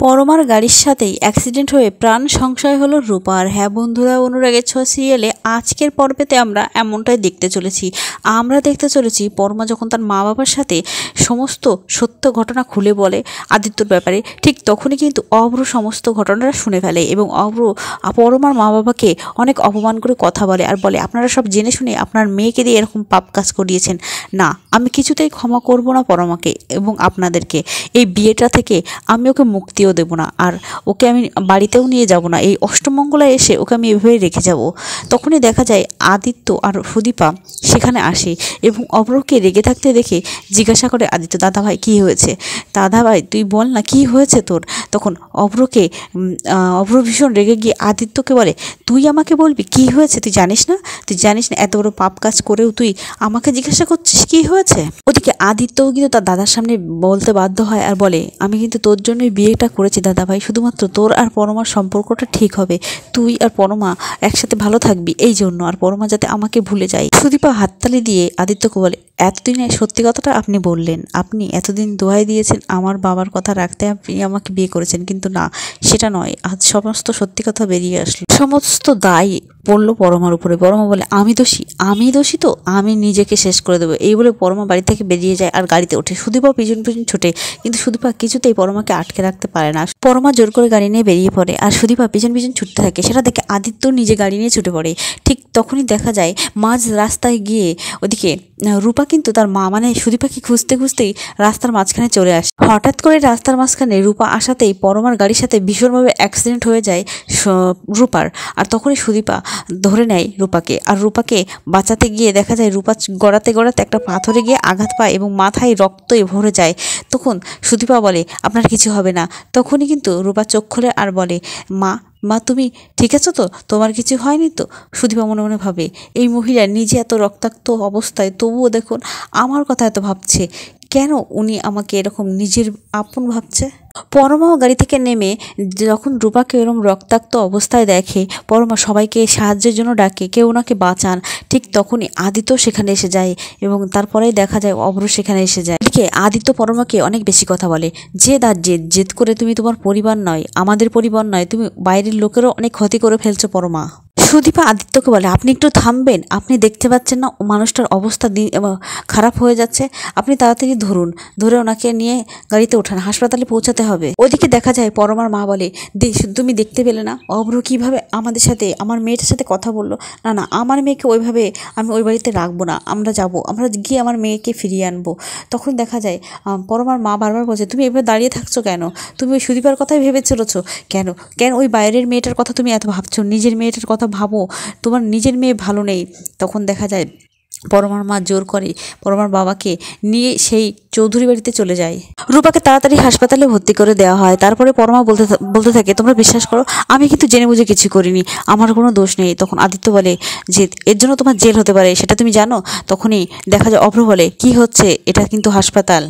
পরমার গাড়ির সাথেই অ্যাক্সিডেন্ট হয়ে প্রাণ সংশয় হলো রূপার। হ্যাঁ বন্ধুরা, অনুরাগের ছোঁয়া সিরিয়ালে আজকের পর্বেতে আমরা এমনটাই দেখতে চলেছি। আমরা দেখতে চলেছি পরমা যখন তার মা বাবার সাথে সমস্ত সত্য ঘটনা খুলে বলে আদিত্যর ব্যাপারে, ঠিক তখনই কিন্তু অভ্র সমস্ত ঘটনাটা শুনে ফেলে এবং অভ্র পরমার মা বাবাকে অনেক অপমান করে কথা বলে আর বলে, আপনারা সব জেনে শুনে আপনার মেয়েকে দিয়ে এরকম পাপ কাজ করিয়েছেন। না, আমি কিছুতেই ক্ষমা করব না পরমাকে এবং আপনাদেরকে। এই বিয়েটা থেকে আমি ওকে মুক্তিও দেব না, আর ওকে আমি বাড়িতেও নিয়ে যাব না। এই অষ্টমঙ্গলায় এসে ওকে আমি এভাবেই রেখে যাব। তখনই দেখা যায় আদিত্য আর সুদীপা সেখানে আসে এবং অভ্রকে রেগে থাকতে দেখে জিজ্ঞাসা করে আদিত্য, দাদা ভাই কী হয়েছে? দাদা ভাই তুই বল না কী হয়েছে তোর? তখন অভ্র ভীষণ রেগে গিয়ে আদিত্যকে বলে, তুই আমাকে বলবি কী হয়েছে? তুই জানিস না এত বড় পাপ কাজ করেও তুই আমাকে জিজ্ঞাসা করছিস কী হয়েছে? ওদিকে আদিত্যও কিন্তু তার দাদার সামনে বলতে বাধ্য হয় আর বলে, আমি কিন্তু তোর জন্যই বিয়েটা করেছি দাদা ভাই, শুধুমাত্র তোর আর পরমার সম্পর্কটা ঠিক হবে, তুই আর পরমা একসাথে ভালো থাকবি এই জন্য, আর পরমা যাতে আমাকে ভুলে যায়। সুদীপা হাততালি দিয়ে আদিত্যকে বলে, এতদিনে সত্যি কথাটা আপনি বললেন, আপনি এতদিন দোহাই দিয়েছেন আমার বাবার কথা রাখতে, আপনি আমাকে বিয়ে করেছেন, কিন্তু না সেটা নয়, আজ সমস্ত সত্যি কথা বেরিয়ে আসলো। সমস্ত দায় পড়লো পরমার উপরে। পরমা বলে, আমি দোষী তো, আমি নিজেকে শেষ করে দেবো। এই বলে পরমা বাড়ি থেকে বেরিয়ে যায় আর গাড়িতে ওঠে। সুদীপা পিছন ছোটে, কিন্তু সুদীপা কিছুতেই পরমাকে আটকে রাখতে পারে না। পরমা জোর করে গাড়ি নিয়ে বেরিয়ে পড়ে আর সুদীপা পিছন ছুটতে থাকে। সেটা দেখে আদিত্য নিজে গাড়ি নিয়ে ছুটে পড়ে। ঠিক তখনই দেখা যায় মাঝ রাস্তায় গিয়ে ওদিকে রূপা কিন্তু তার মা মানে সুদীপাকে খুঁজতেই রাস্তার মাঝখানে চলে আসে। হঠাৎ করে রাস্তার মাঝখানে রূপা আসাতেই পরমার গাড়ির সাথে ভীষণভাবে অ্যাক্সিডেন্ট হয়ে যায় রূপার। আর তখনই সুদীপা ধরে নেয় রূপাকে, আর রূপাকে বাঁচাতে গিয়ে দেখা যায় রূপা গড়াতে একটা পাথরে গিয়ে আঘাত পায় এবং মাথায় রক্তই ভরে যায়। তখন সুদীপা বলে, আপনার কিছু হবে না। তখনই কিন্তু রূপা চোখ খোলে আর বলে, মা তুমি ঠিক আছো তো? তোমার কিছু হয়নি তো? সুদীপা মনে মনে ভাবে, এই মহিলা নিজে এত রক্তাক্ত অবস্থায় তবুও দেখুন আমার কথা এত ভাবছে, কেন উনি আমাকে এরকম নিজের আপন ভাবছে? পরমাও গাড়ি থেকে নেমে যখন রূপাকে এরকম রক্তাক্ত অবস্থায় দেখে, পরমা সবাইকে সাহায্যের জন্য ডাকে, কেউ ওনাকে বাঁচান। ঠিক তখনই আদিত্য সেখানে এসে যায় এবং তারপরেই দেখা যায় অভ্র সেখানে এসে যায়। এদিকে আদিত্য পরমাকে অনেক বেশি কথা বলে, জেদ করে তুমি তোমার পরিবার নয়, আমাদের পরিবার নয়, তুমি বাইরের লোকেরও অনেক ক্ষতি করে ফেলছো পরমা। সুদীপা আদিত্যকে বলে, আপনি একটু থামবেন, আপনি দেখতে পাচ্ছেন না মানুষটার অবস্থা খারাপ হয়ে যাচ্ছে, আপনি তাড়াতাড়ি ধরে ওনাকে নিয়ে গাড়িতে ওঠান, হাসপাতালে পৌঁছাতে হবে। ওইদিকে দেখা যায় পরমার মা বলে, তুমি দেখতে পেলে না অভ্র কীভাবে আমাদের সাথে আমার মেয়েটার সাথে কথা বললো? না আমার মেয়েকে ওইভাবে আমি ওই বাড়িতে রাখবো না, আমরা গিয়ে আমার মেয়েকে ফিরিয়ে আনবো। তখন দেখা যায় পরমার মা বারবার বলছে, তুমি এভাবে দাঁড়িয়ে থাকছো কেন? তুমি ওই সুদীপার কথাই ভেবে চলেছো কেন ওই বাইরের মেয়েটার কথা তুমি এত ভাবছো? নিজের মেয়েটার কথা ভাবো, তোমার নিজের মেয়ে ভালো নেই। তখন দেখা যায় পরমার মা জোর করে পরমার বাবাকে নিয়ে সেই চৌধুরী বাড়িতে চলে যায়। রূপাকে তাড়াতাড়ি হাসপাতালে ভর্তি করে দেওয়া হয়। তারপরে পরমা বলতে থাকে, তোমরা বিশ্বাস করো আমি কিন্তু জেনে বুঝে কিছু করিনি, আমার কোনো দোষ নেই। তখন আদিত্য বলে যে এর জন্য তোমার জেল হতে পারে, সেটা তুমি জানো? তখনই দেখা যায় অভ্র বলে, কি হচ্ছে, এটা কিন্তু হাসপাতাল।